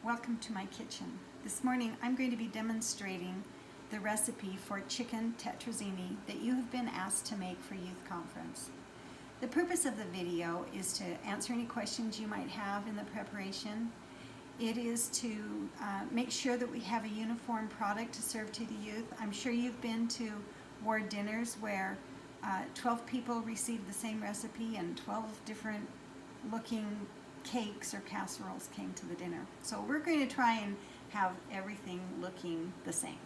Welcome to my kitchen. This morning I'm going to be demonstrating the recipe for chicken tetrazzini that you have been asked to make for youth conference. The purpose of the video is to answer any questions you might have in the preparation. It is to make sure that we have a uniform product to serve to the youth. I'm sure you've been to ward dinners where 12 people received the same recipe and 12 different looking cakes or casseroles came to the dinner. So we're going to try and have everything looking the same.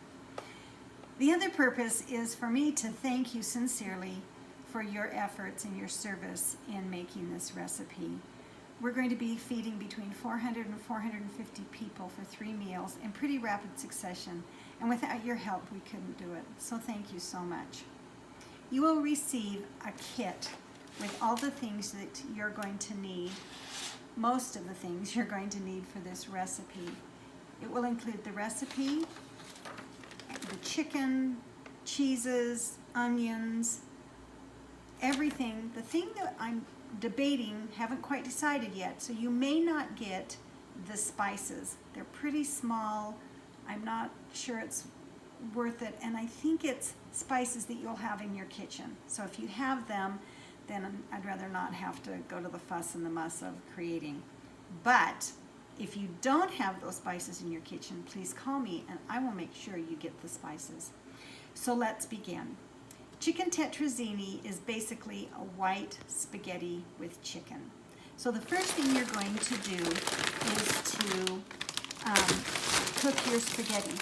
The other purpose is for me to thank you sincerely for your efforts and your service in making this recipe. We're going to be feeding between 400 and 450 people for 3 meals in pretty rapid succession, and without your help we couldn't do it. So thank you so much. You will receive a kit with all the things that you're going to need, most of the things you're going to need for this recipe. It will include the recipe, the chicken, cheeses, onions, everything. The thing that I'm debating, haven't quite decided yet, so you may not get the spices. They're pretty small. I'm not sure it's worth it, and I think it's spices that you'll have in your kitchen. So if you have them, then I'd rather not have to go to the fuss and the muss of creating. But if you don't have those spices in your kitchen, please call me and I will make sure you get the spices. So let's begin. Chicken tetrazzini is basically a white spaghetti with chicken. So the first thing you're going to do is to cook your spaghetti.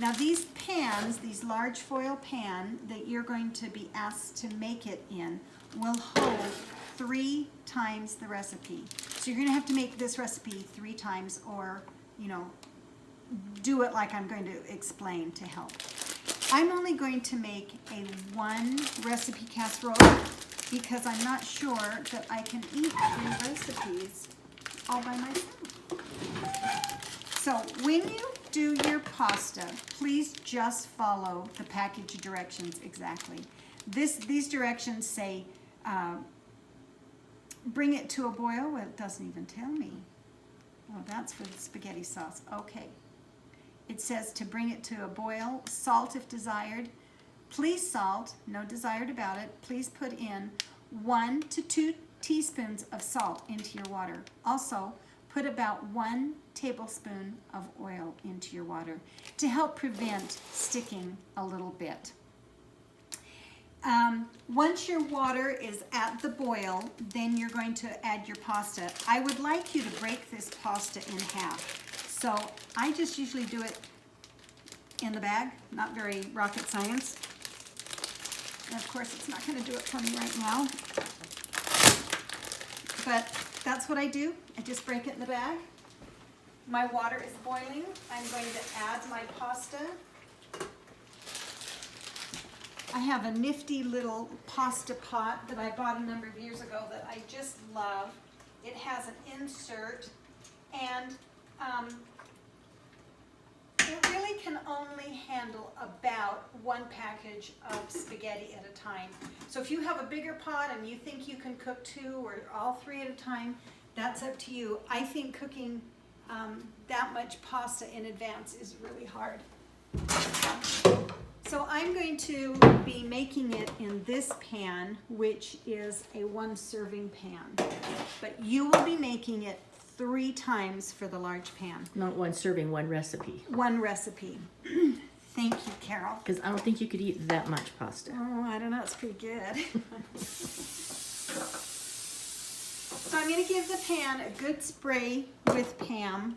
Now these pans, these large foil pan that you're going to be asked to make it in, will hold 3 times the recipe. So you're going to have to make this recipe 3 times, or, you know, do it like I'm going to explain to help. I'm only going to make a 1 recipe casserole because I'm not sure that I can eat 3 recipes all by myself. So when you do your pasta, please just follow the package directions exactly. These directions say bring it to a boil. Well, it doesn't even tell me. Oh, that's for the spaghetti sauce. Okay. It says to bring it to a boil, salt if desired. Please salt, no desired about it. Please put in 1 to 2 teaspoons of salt into your water. Also, put about 1 tablespoon of oil into your water to help prevent sticking a little bit. Once your water is at the boil, then you're going to add your pasta. I would like you to break this pasta in half. So I just usually do it in the bag, not very rocket science. And of course it's not going to do it for me right now. But that's what I do. I just break it in the bag. My water is boiling. I'm going to add my pasta. I have a nifty little pasta pot that I bought a number of years ago that I just love. It has an insert, and it really can only handle about 1 package of spaghetti at a time. So if you have a bigger pot and you think you can cook 2 or all 3 at a time, that's up to you. I think cooking that much pasta in advance is really hard. So I'm going to be making it in this pan, which is a 1 serving pan. But you will be making it 3 times for the large pan. Not 1 serving, 1 recipe. 1 recipe. Thank you, Carol. Because I don't think you could eat that much pasta. Oh, I don't know. It's pretty good. So I'm going to give the pan a good spray with Pam.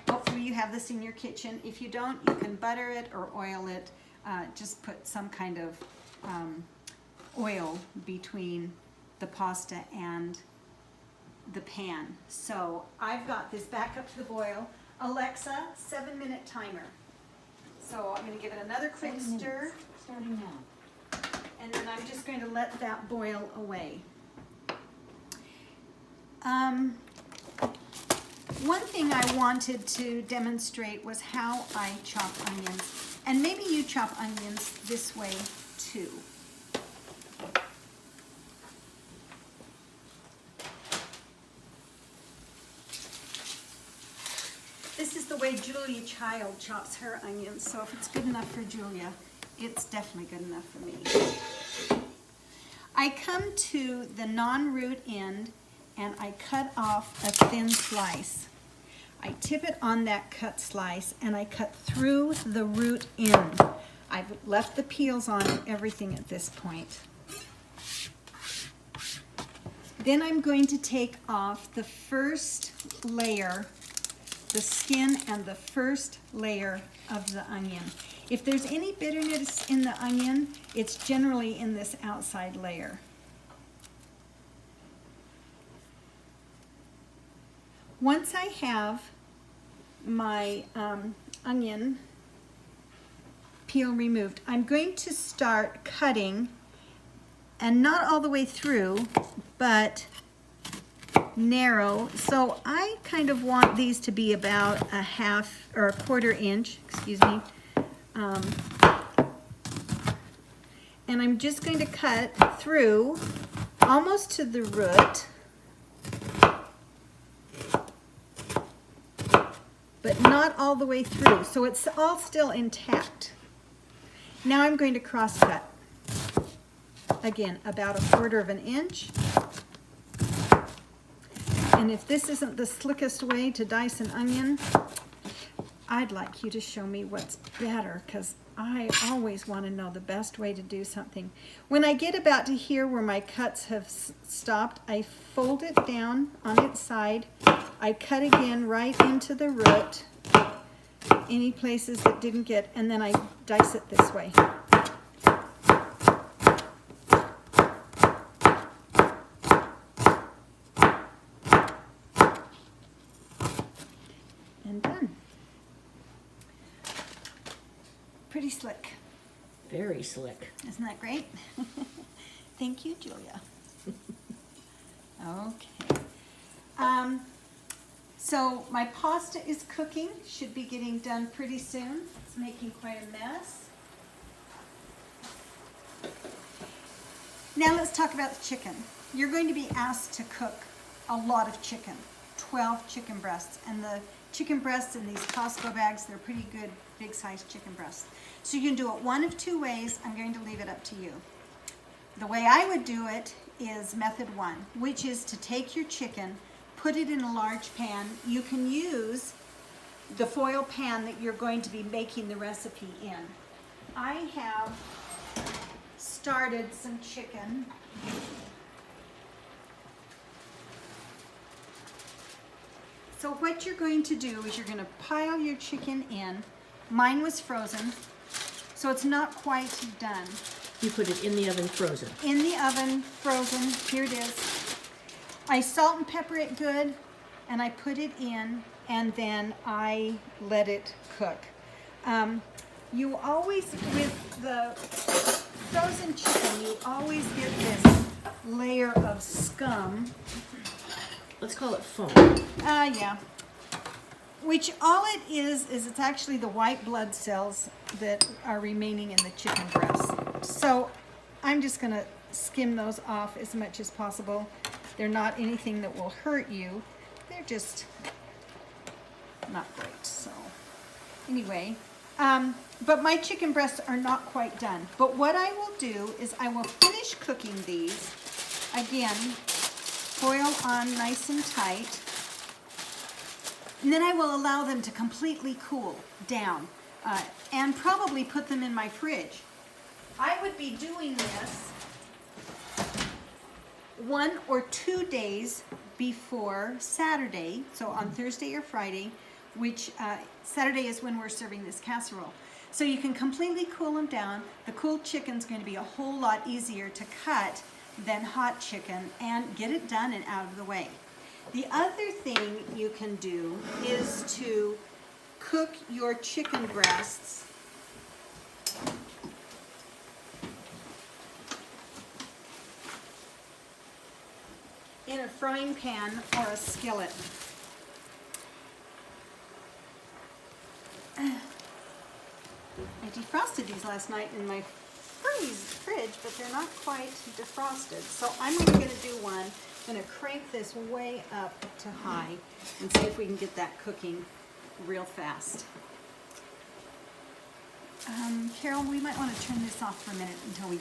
Hopefully you have this in your kitchen. If you don't, you can butter it or oil it. Just put some kind of oil between the pasta and the pan. So I've got this back up to the boil. Alexa, 7-minute timer. So I'm going to give it another quick stir. Starting now. And then I'm just going to let that boil away. One thing I wanted to demonstrate was how I chop onions. And maybe you chop onions this way too. This is the way Julia Child chops her onions, so if it's good enough for Julia, it's definitely good enough for me. I come to the non-root end and I cut off a thin slice. I tip it on that cut slice and I cut through the root end. I've left the peels on and everything at this point. Then I'm going to take off the first layer, the skin and the first layer of the onion. If there's any bitterness in the onion, it's generally in this outside layer. Once I have my onion peel removed, I'm going to start cutting, and not all the way through, but narrow. So I kind of want these to be about a half or a quarter inch, excuse me. And I'm just going to cut through almost to the root, but not all the way through, so it's all still intact. Now I'm going to cross cut. Again, about a quarter of an inch. And if this isn't the slickest way to dice an onion, I'd like you to show me what's better, because I always want to know the best way to do something. When I get about to here where my cuts have stopped, I fold it down on its side. I cut again right into the root, any places that didn't get, and then I dice it this way. And done. Pretty slick. Very slick. Isn't that great? Thank you, Julia. Okay. So my pasta is cooking. Should be getting done pretty soon. It's making quite a mess. Now let's talk about the chicken. You're going to be asked to cook a lot of chicken, 12 chicken breasts. And the chicken breasts in these Costco bags, they're pretty good, big sized chicken breasts. So you can do it one of two ways. I'm going to leave it up to you. The way I would do it is method one, which is to take your chicken, put it in a large pan. You can use the foil pan that you're going to be making the recipe in. I have started some chicken. So what you're going to do is you're going to pile your chicken in. Mine was frozen, so it's not quite done. You put it in the oven frozen. In the oven, frozen. Here it is. I salt and pepper it good, and I put it in, and then I let it cook. You always, with the frozen chicken, you always get this layer of scum. Let's call it foam. Yeah. Which all it is it's actually the white blood cells that are remaining in the chicken breast. So I'm just going to skim those off as much as possible. They're not anything that will hurt you. They're just not great. So anyway, but my chicken breasts are not quite done. But what I will do is I will finish cooking these. Again, foil on nice and tight. And then I will allow them to completely cool down and probably put them in my fridge. I would be doing this 1 or 2 days before Saturday, so on Thursday or Friday, which Saturday is when we're serving this casserole. So you can completely cool them down. The cooled chicken's going to be a whole lot easier to cut than hot chicken, and get it done and out of the way. The other thing you can do is to cook your chicken breasts in a frying pan or a skillet. I defrosted these last night in my fridge, but they're not quite defrosted. So I'm only going to do one. I'm going to crank this way up to high and see if we can get that cooking real fast. Carol, we might want to turn this off for a minute until we get